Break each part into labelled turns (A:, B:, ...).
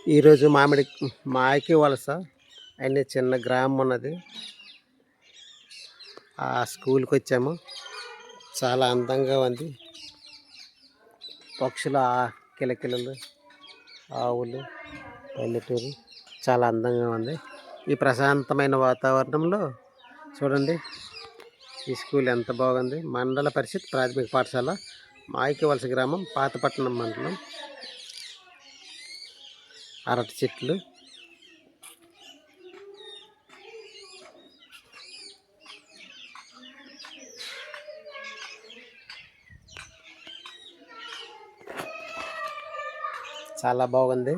A: ఈరోజు మాయకి వలస అనే చిన్న గ్రామం ఉన్నది. ఆ స్కూల్కి వచ్చాము. చాలా అందంగా ఉంది. పక్షుల కిలకిలలు, ఆవులు, పల్లెటూరు చాలా అందంగా ఉంది. ఈ ప్రశాంతమైన వాతావరణంలో చూడండి ఈ స్కూల్ ఎంత బాగుంది. మండల పరిషత్ ప్రాథమిక పాఠశాల, మాయకి వలస గ్రామం, పాతపట్నం మండలం. అరటి చెట్లు, చాలా బాగుంది.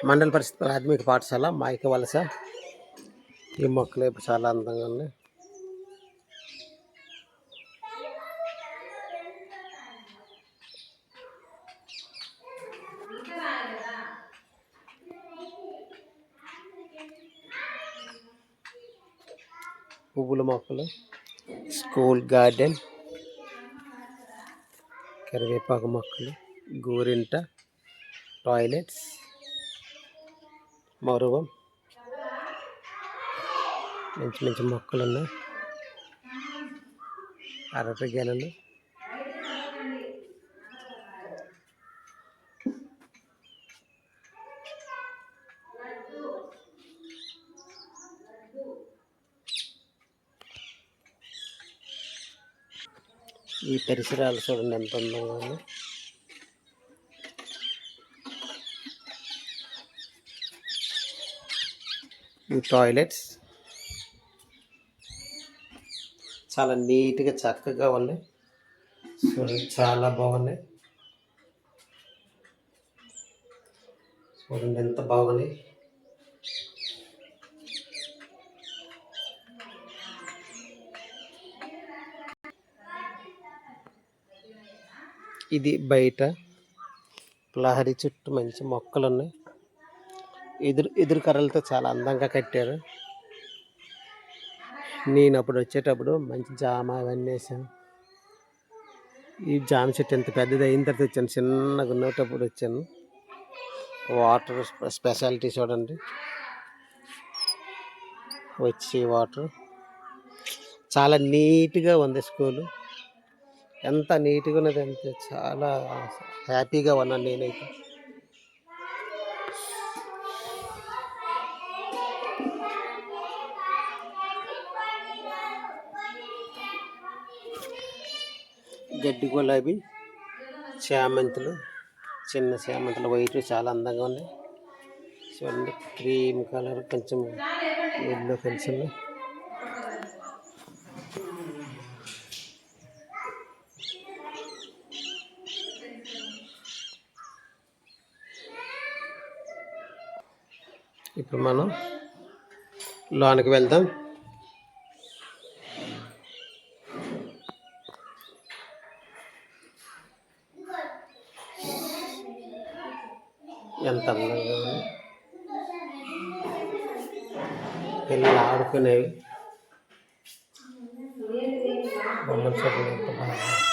A: మండల పరిషత్ ప్రాథమిక పాఠశాల మాయకి వలస. ఈ మొక్కలు చాలా అందంగా ఉన్నాయి. పువ్వుల మొక్కలు, స్కూల్ గార్డెన్, కరివేపాకు మొక్కలు, గోరింట, టాయిలెట్స్, మరువం, మంచి మంచి మొక్కలు ఉన్నాయి. అరటి గెలలు, ఈ పరిసరాలు చూడండి ఎంత అందంగా ఉంది. ఈ టాయిలెట్స్ చాలా నీట్గా చక్కగా ఉన్నాయి. చూడండి చాలా బాగున్నాయి. చూడండి ఎంత బాగున్నాయి. ఇది బయట ప్రహరీ చుట్టూ మంచి మొక్కలు ఉన్నాయి. ఎదురు కర్రలతో చాలా అందంగా కట్టారు. నేను అప్పుడు వచ్చేటప్పుడు మంచి జామ అవన్నీ వేసాను. ఈ జామ చెట్టు ఎంత పెద్దది అయిన తర్వాత వచ్చాను. చిన్నగా ఉన్నప్పుడు వచ్చాను. వాటర్ స్పెషాలిటీ చూడండి. వచ్చి వాటర్ చాలా నీట్గా ఉంది. స్కూలు ఎంత నీట్గా ఉన్నది అంటే చాలా హ్యాపీగా ఉన్నాను నేనైతే. గడ్డి గులాబీ, చామంతులు, చిన్న చామంతులు వైట్ చాలా అందంగా ఉన్నాయి. చూడండి క్రీమ్ కలర్, కొంచెం ఎల్లో కొంచెం. ఇప్పుడు మనం లోనికి వెళ్దాం. ఎంత అందంగా ఉంది. పిల్లలు ఆడుకునేవి బొమ్మలు చూడండి ఎంత బాగా.